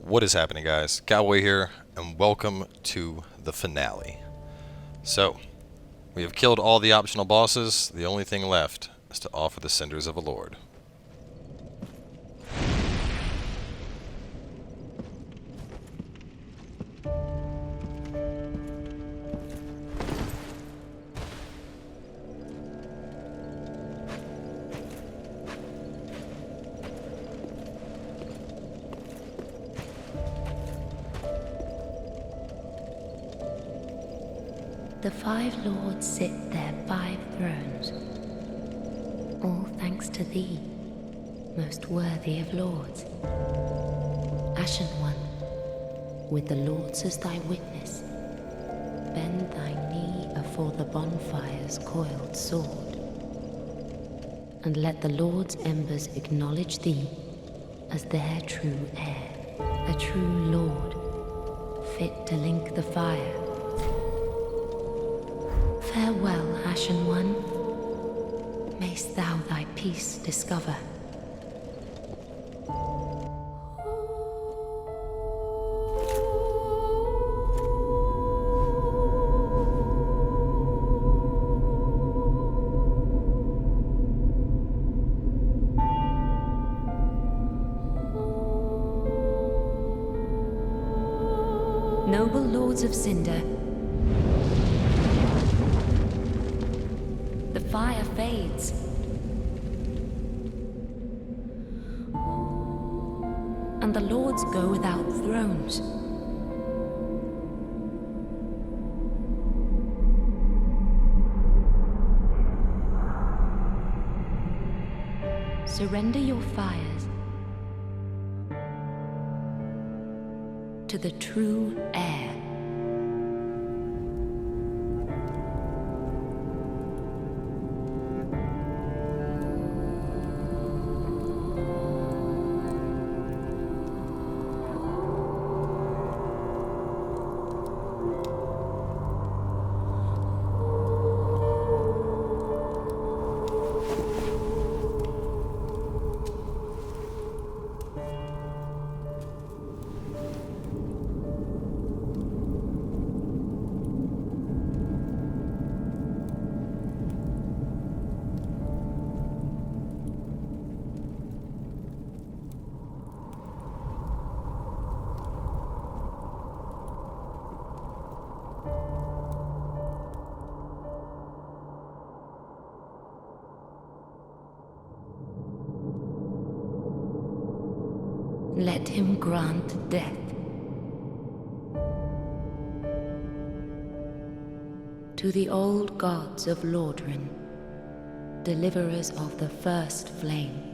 What is happening, guys? Cowboy here, and welcome to the finale. So, we have killed all the optional bosses. The only thing left is to offer the cinders of a lord. The 5 lords sit their 5 thrones, all thanks to thee, most worthy of lords. Ashen One, with the lords as thy witness, bend thy knee afore the bonfire's coiled sword, and let the lords' embers acknowledge thee as their true heir, a true lord, fit to link the fire. Farewell, Ashen One. Mayst thou thy peace discover. Noble lords of Cinder, the fire fades. And the lords go without thrones. Surrender your fires to the true heir. Let him grant death to the old gods of Lordran, deliverers of the first flame.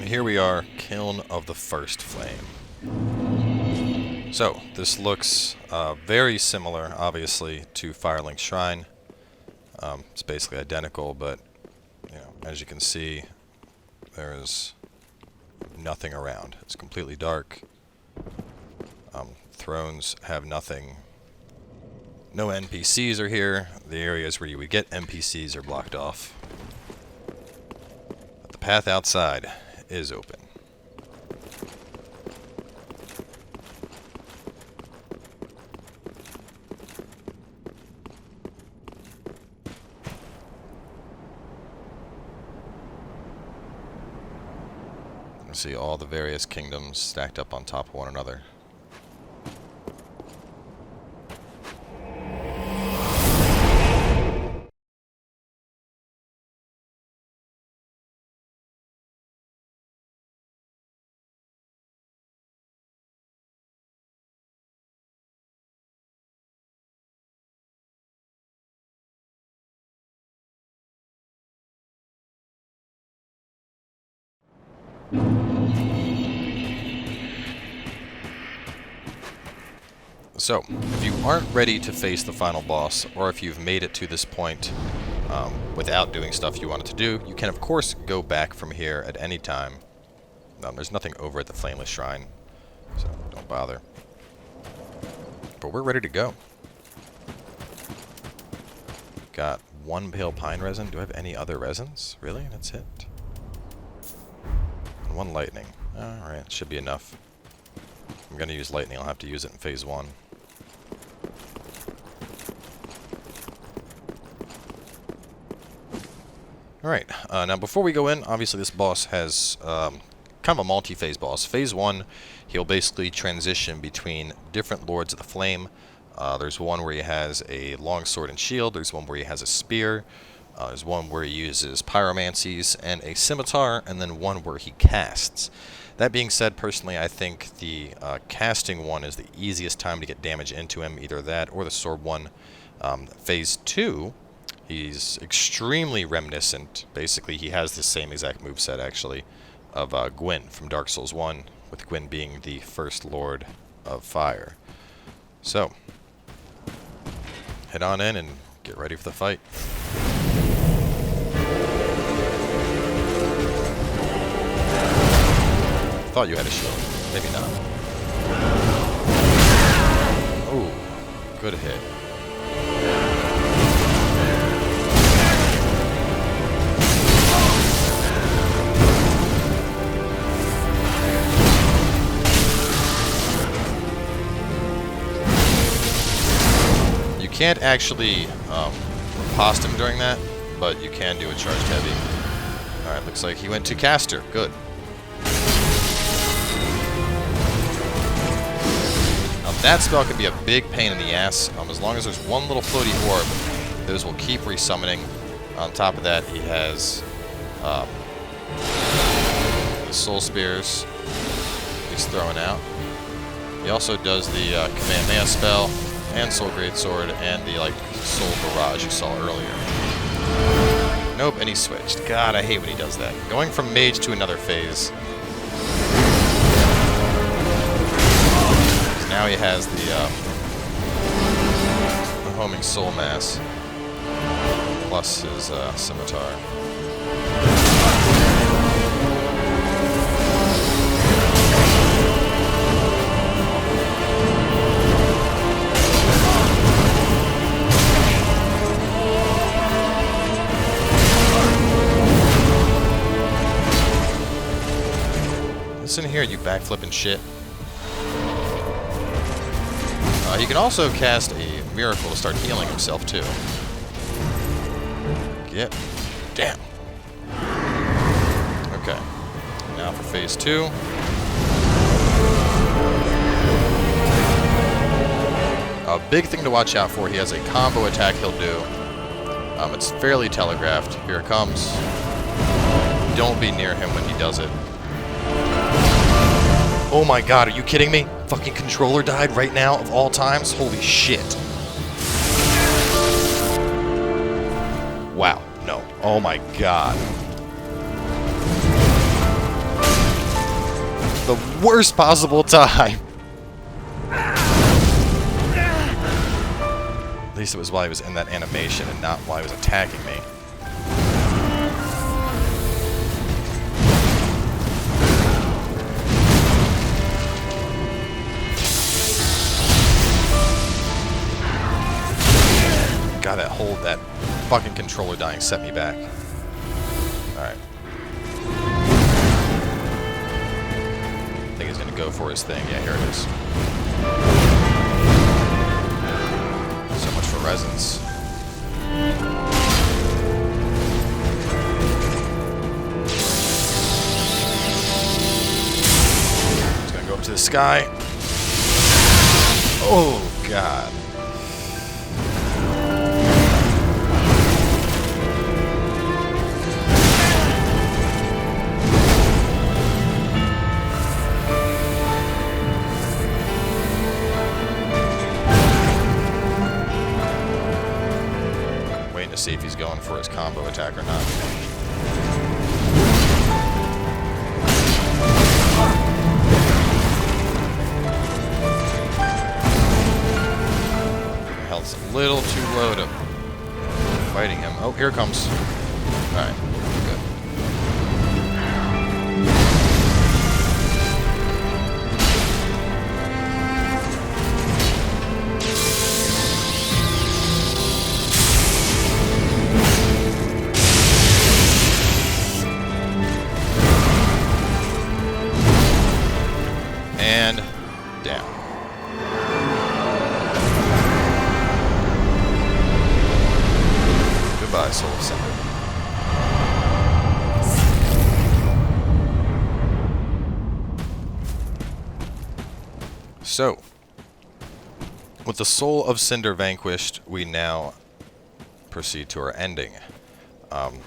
Here we are, Kiln of the First Flame. So, this looks very similar, obviously, to Firelink's Shrine. It's basically identical, but, you know, as you can see, there is nothing around. It's completely dark. Thrones have nothing. No NPCs are here. The areas where you would get NPCs are blocked off. But the path outside is open. You can see all the various kingdoms stacked up on top of one another. So, if you aren't ready to face the final boss, or if you've made it to this point without doing stuff you wanted to do, you can of course go back from here at any time. There's nothing over at the Flameless Shrine. so don't bother. But we're ready to go. Got 1 pale pine resin. Do I have any other resins? Really? That's it? And 1 lightning. Alright, should be enough. I'm going to use lightning. I'll have to use it in phase 1. Alright, now before we go in, obviously this boss has kind of a multi-phase boss. Phase 1, he'll basically transition between different Lords of the Flame. There's one where he has a longsword and shield, there's one where he has a spear, there's one where he uses pyromancies and a scimitar, and then one where he casts. That being said, personally, I think the casting one is the easiest time to get damage into him, either that or the sword one. Phase 2, he's extremely reminiscent. Basically, he has the same exact moveset, actually, of Gwyn from Dark Souls 1, with Gwyn being the first Lord of Fire. So, head on in and get ready for the fight. Thought you had a shield. Maybe not. Ooh, good hit. You can't actually riposte him during that, but you can do a charged heavy. Alright, looks like he went to caster. Good. That spell can be a big pain in the ass. As long as there's one little floaty orb, those will keep resummoning. On top of that, he has the soul spears he's throwing out. He also does the Kamehameha spell and soul greatsword and the soul barrage you saw earlier. Nope, and he switched. God, I hate when he does that. Going from mage to another phase. Now he has the homing soul mass plus his scimitar. Listen here, you backflipping shit. He can also cast a miracle to start healing himself, too. Get down. Okay. Now for phase 2. A big thing to watch out for, he has a combo attack he'll do. It's fairly telegraphed. Here it comes. Don't be near him when he does it. Oh my god, are you kidding me? Fucking controller died right now, of all times? Holy shit. Wow, no. Oh my god. The worst possible time. At least it was while he was in that animation and not while he was attacking me. God, that fucking controller dying set me back. Alright. I think he's gonna go for his thing. Yeah, here it is. So much for resins. He's gonna go up to the sky. Oh, God. To see if he's going for his combo attack or not. Health's a little too low to fighting him. Oh, here it comes. Alright, good. And down. Goodbye, Soul of Cinder. So, with the Soul of Cinder vanquished, we now proceed to our ending.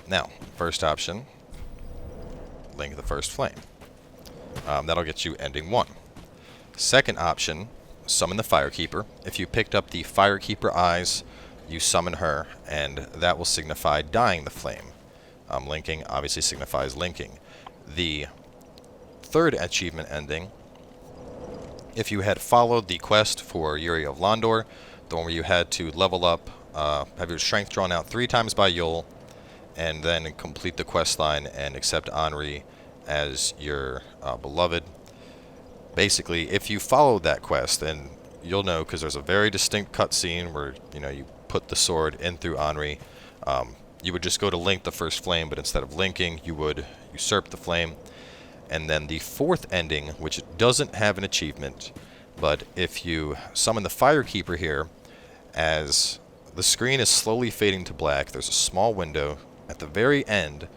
Now, first option, link the first flame. That'll get you ending 1. Second option, summon the Firekeeper. If you picked up the Firekeeper eyes, you summon her, and that will signify dying the flame. Linking obviously signifies linking. The third achievement ending, if you had followed the quest for Yuri of Londor, the one where you had to level up, have your strength drawn out 3 times by Yule, and then complete the quest line and accept Henri as your beloved. Basically, if you followed that quest, then you'll know, because there's a very distinct cutscene where you put the sword in through Henri. You would just go to link the first flame, but instead of linking, you would usurp the flame. And then the fourth ending, which doesn't have an achievement, but if you summon the Firekeeper here, as the screen is slowly fading to black, there's a small window at the very end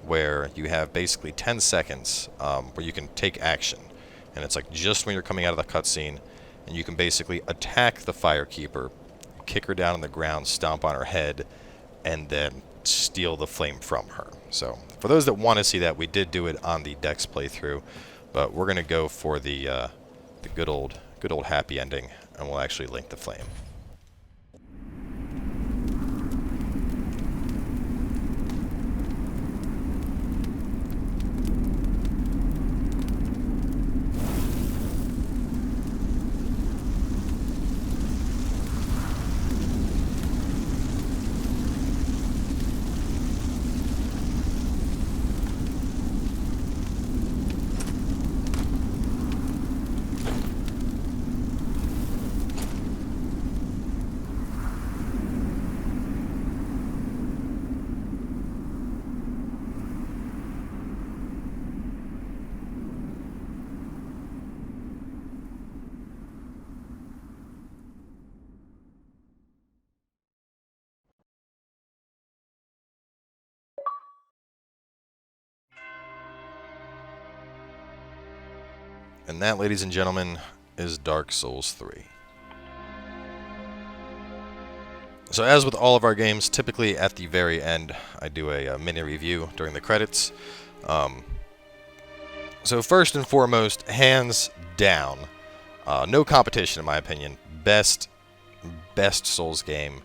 where you have basically 10 seconds where you can take action. And it's like just when you're coming out of the cutscene, and you can basically attack the Firekeeper, kick her down on the ground, stomp on her head, and then steal the flame from her. So, for those that want to see that, we did do it on the Dex playthrough, but we're going to go for the good old happy ending, and we'll actually link the flame. And that, ladies and gentlemen, is Dark Souls 3. So as with all of our games, typically at the very end, I do a mini review during the credits. So first and foremost, hands down, no competition in my opinion, best Souls game,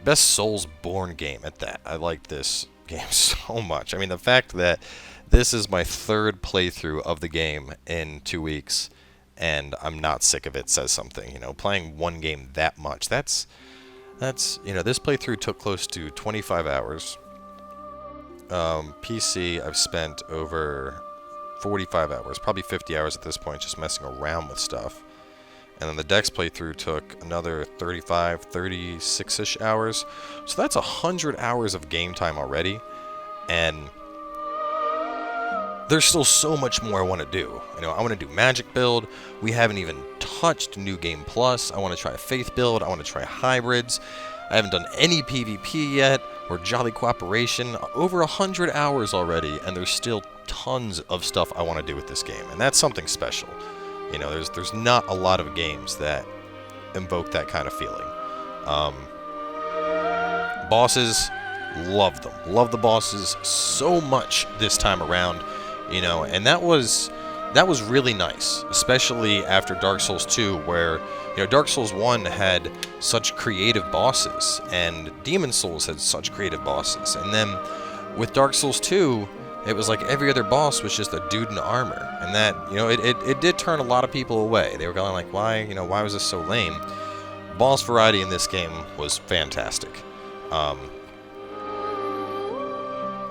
best Souls-born game at that. I like this game so much. I mean, the fact that this is my 3rd playthrough of the game in 2 weeks, and I'm not sick of it says something. Playing one game that much, that's this playthrough took close to 25 hours. PC, I've spent over 45 hours, probably 50 hours at this point, just messing around with stuff. And then the Dex playthrough took another 35, 36-ish hours. So that's 100 hours of game time already, and there's still so much more I want to do. I want to do magic build. We haven't even touched New Game Plus. I want to try a faith build. I want to try hybrids. I haven't done any PvP yet, or Jolly Cooperation. Over 100 hours already, and there's still tons of stuff I want to do with this game, and that's something special. There's not a lot of games that invoke that kind of feeling. Bosses, love them. Love the bosses so much this time around. And that was really nice, especially after Dark Souls 2, where Dark Souls 1 had such creative bosses, and Demon Souls had such creative bosses, and then with Dark Souls 2, it was like every other boss was just a dude in armor, and that it did turn a lot of people away. They were going like, why was this so lame? Boss variety in this game was fantastic.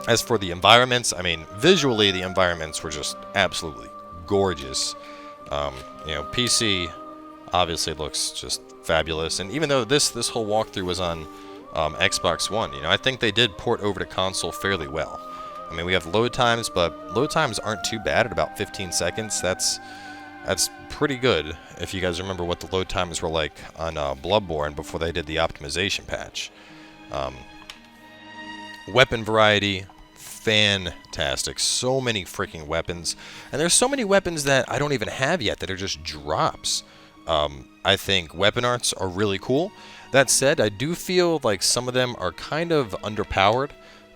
As for the environments, I mean, visually the environments were just absolutely gorgeous. PC obviously looks just fabulous, and even though this whole walkthrough was on Xbox One, I think they did port over to console fairly well. I mean, we have load times, but load times aren't too bad at about 15 seconds. That's That's pretty good if you guys remember what the load times were like on Bloodborne before they did the optimization patch. Weapon variety, fantastic. So many freaking weapons. And there's so many weapons that I don't even have yet that are just drops. I think weapon arts are really cool. That said, I do feel like some of them are kind of underpowered.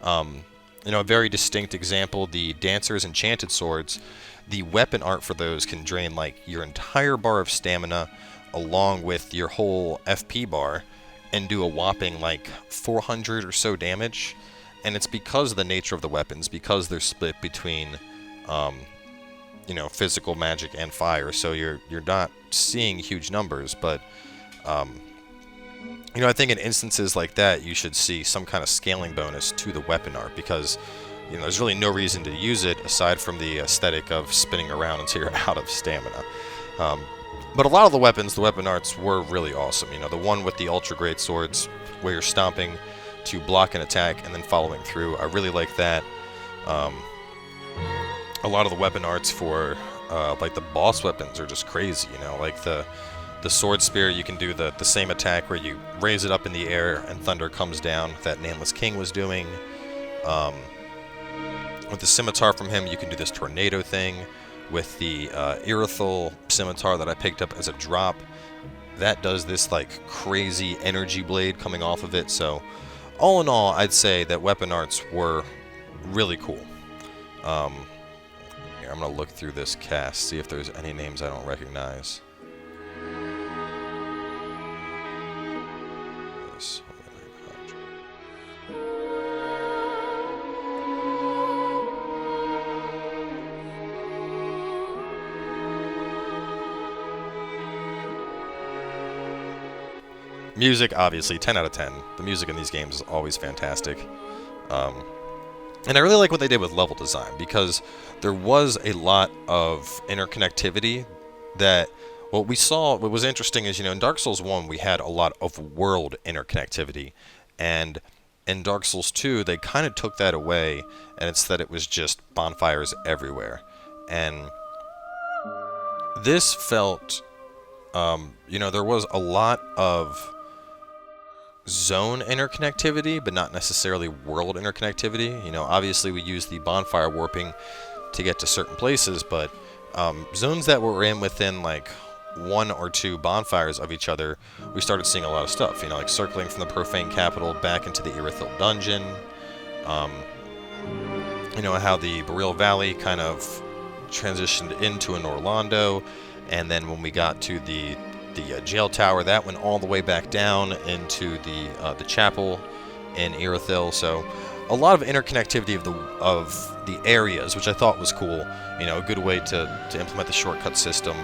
You know, a very distinct example, the Dancer's Enchanted Swords. The weapon art for those can drain like your entire bar of stamina along with your whole FP bar and do a whopping like 400 or so damage. And it's because of the nature of the weapons, because they're split between, you know, physical magic and fire. So you're not seeing huge numbers, but you know, I think in instances like that, you should see some kind of scaling bonus to the weapon art because, you know, there's really no reason to use it aside from the aesthetic of spinning around until you're out of stamina. But a lot of the weapons, the weapon arts were really awesome. You know, the one with the ultra great swords where you're stomping to block an attack and then following through, I really like that. A lot of the weapon arts for like the boss weapons are just crazy. You know, like the sword spear, you can do the same attack where you raise it up in the air and thunder comes down, that Nameless King was doing. With the scimitar from him, you can do this tornado thing. With the Irithel scimitar that I picked up as a drop, that does this like crazy energy blade coming off of it. So all in all, I'd say that weapon arts were really cool. Here, I'm going to look through this cast, see if there's any names I don't recognize. Music, obviously, 10 out of 10. The music in these games is always fantastic. And I really like what they did with level design, because there was a lot of interconnectivity that, what we saw, what was interesting is, you know, in Dark Souls 1, we had a lot of world interconnectivity. And in Dark Souls 2, they kind of took that away, and instead it was just bonfires everywhere. And this felt, you know, there was a lot of zone interconnectivity, but not necessarily world interconnectivity. You know, obviously we use the bonfire warping to get to certain places, but zones that were in within like 1 or 2 bonfires of each other, we started seeing a lot of stuff. You know, like circling from the Profane Capital back into the Irithel Dungeon. You know, how the Boreal Valley kind of transitioned into an Orlando, and then when we got to the jail tower, that went all the way back down into the chapel in Irithel. So a lot of interconnectivity of the areas, which I thought was cool. You know, a good way to implement the shortcut system.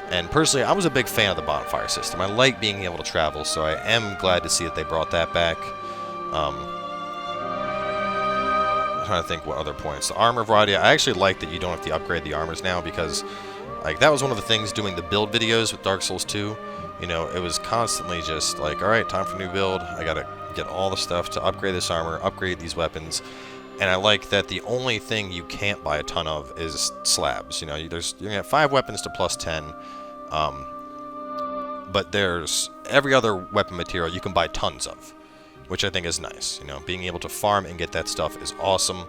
And personally, I was a big fan of the bonfire system. I like being able to travel, so I am glad to see that they brought that back. I'm trying to think what other points. The armor variety, I actually like that you don't have to upgrade the armors now, because like, that was one of the things doing the build videos with Dark Souls 2. You know, it was constantly just like, alright, time for new build. I gotta get all the stuff to upgrade this armor, upgrade these weapons. And I like that the only thing you can't buy a ton of is slabs. You know, you're gonna have 5 weapons to plus 10. But there's every other weapon material you can buy tons of, which I think is nice. You know, being able to farm and get that stuff is awesome.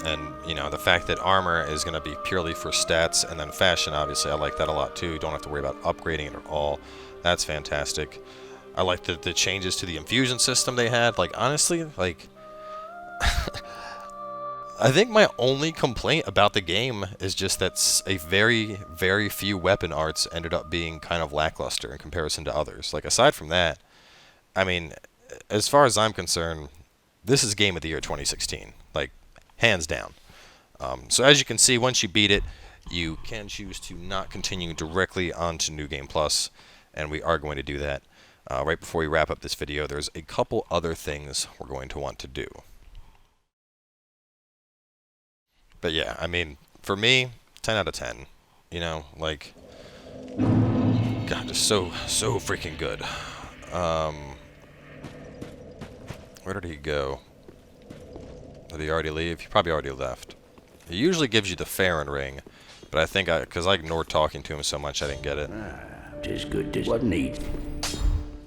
And, you know, the fact that armor is going to be purely for stats, and then fashion, obviously, I like that a lot too. You don't have to worry about upgrading it at all. That's fantastic. I like the changes to the infusion system they had. Like, honestly, like, I think my only complaint about the game is just that a very, very few weapon arts ended up being kind of lackluster in comparison to others. Like, aside from that, I mean, as far as I'm concerned, this is Game of the Year 2016. Like, hands down. So as you can see, once you beat it, you can choose to not continue directly onto New Game Plus, and we are going to do that. Right before we wrap up this video, there's a couple other things we're going to want to do. But yeah, I mean, for me, 10 out of 10. You know, like, God, just so freaking good. Where did he go? Did he already leave? He probably already left. It usually gives you the Farron ring, But I think because I ignored talking to him so much, I didn't get it. Tis good, tis what need.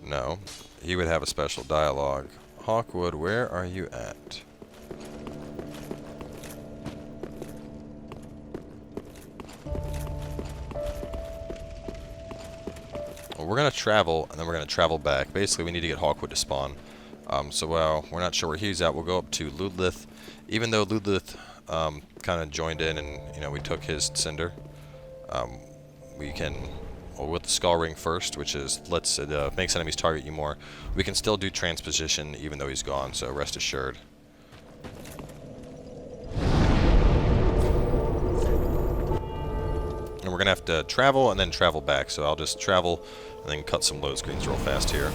No, he would have a special dialogue. Hawkwood, where are you at? Well, we're going to travel, and then we're going to travel back. Basically, we need to get Hawkwood to spawn. So while we're not sure where he's at, we'll go up to Ludlith. Even though Ludlith kind of joined in and, you know, we took his Cinder, we can, well, with the Skull Ring first, which is, makes enemies target you more, we can still do transposition even though he's gone, so rest assured. And we're going to have to travel and then travel back, so I'll just travel and then cut some load screens real fast here.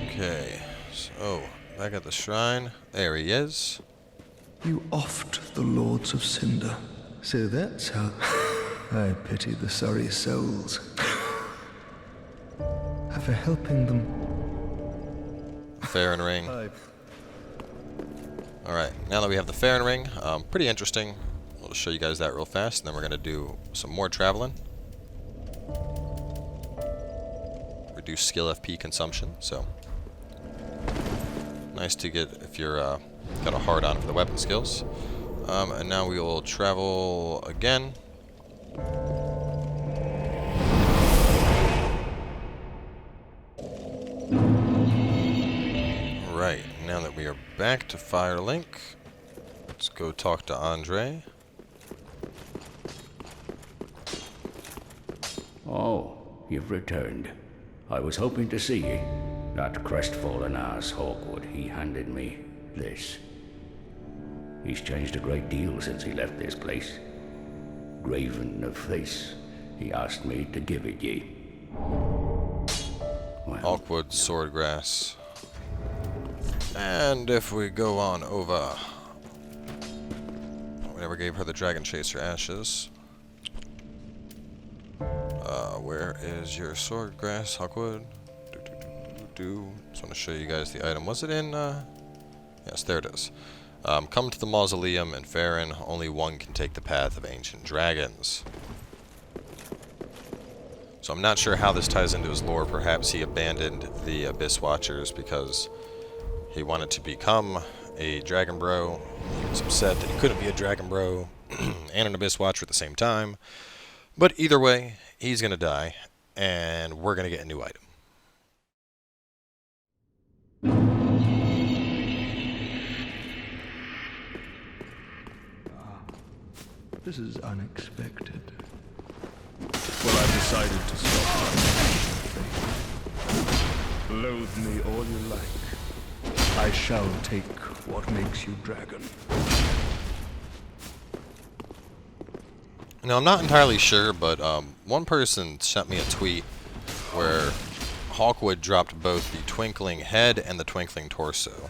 Okay, so back at the shrine. There he is. You offed the lords of Cinder. So that's how... I pity the sorry souls. For helping them. Farron Ring. Alright, now that we have the Farron Ring, pretty interesting. I'll just show you guys that real fast, and then we're going to do some more traveling. Reduce skill FP consumption, so nice to get if you're got a hard on for the weapon skills. And now we will travel again. Right, now that we are back to Firelink, let's go talk to Andre. Oh, you've returned. I was hoping to see you. That crestfallen ass Hawkwood, he handed me this. He's changed a great deal since he left this place. Graven of face, he asked me to give it ye. Well, Hawkwood, Swordgrass. And if we go on over... We never gave her the Dragon Chaser Ashes. Where is your Swordgrass, Hawkwood? Just want to show you guys the item. Was it in... Yes, there it is. Come to the Mausoleum in Farron. Only one can take the path of ancient dragons. So I'm not sure how this ties into his lore. Perhaps he abandoned the Abyss Watchers because he wanted to become a Dragon Bro. He was upset that he couldn't be a Dragon Bro and an Abyss Watcher at the same time. But either way, he's going to die, and we're going to get a new item. This is unexpected. Well, I've decided to stop. Loathe me all you like. I shall take what makes you dragon. Now, I'm not entirely sure, but one person sent me a tweet where Hawkwood dropped both the Twinkling Head and the Twinkling Torso.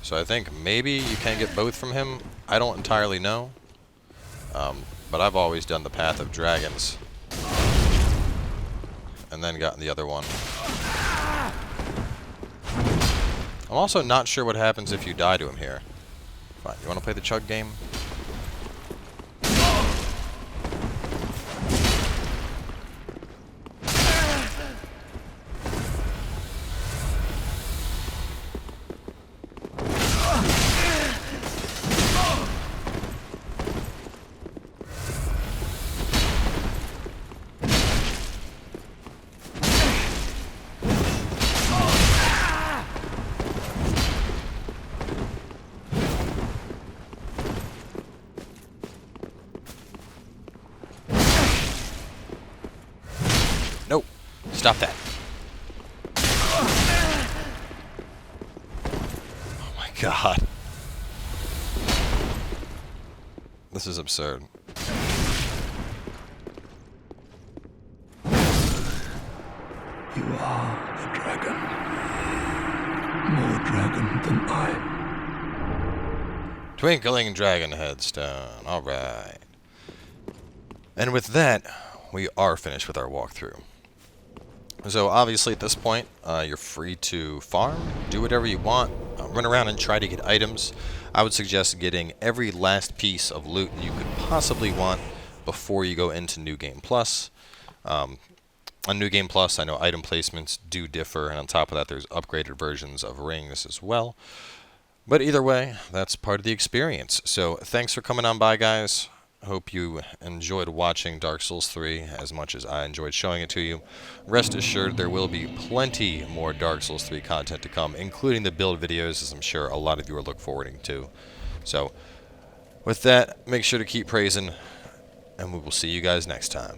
So I think maybe you can get both from him. I don't entirely know. But I've always done the Path of Dragons. And then gotten the other one. I'm also not sure what happens if you die to him here. Fine, you want to play the chug game? Nope. Stop that. Oh my god. This is absurd. You are a dragon. More dragon than I. Twinkling Dragon Headstone. Alright. And with that, we are finished with our walkthrough. So obviously at this point, you're free to farm, do whatever you want. run around and try to get items. I would suggest getting every last piece of loot you could possibly want before you go into New Game Plus. On New Game Plus, I know item placements do differ, and on top of that, there's upgraded versions of rings as well. But either way, that's part of the experience. So thanks for coming on by, guys. Hope you enjoyed watching Dark Souls 3 as much as I enjoyed showing it to you. Rest assured, there will be plenty more Dark Souls 3 content to come, including the build videos, as I'm sure a lot of you are looking forward to. So with that, make sure to keep praising, and we will see you guys next time.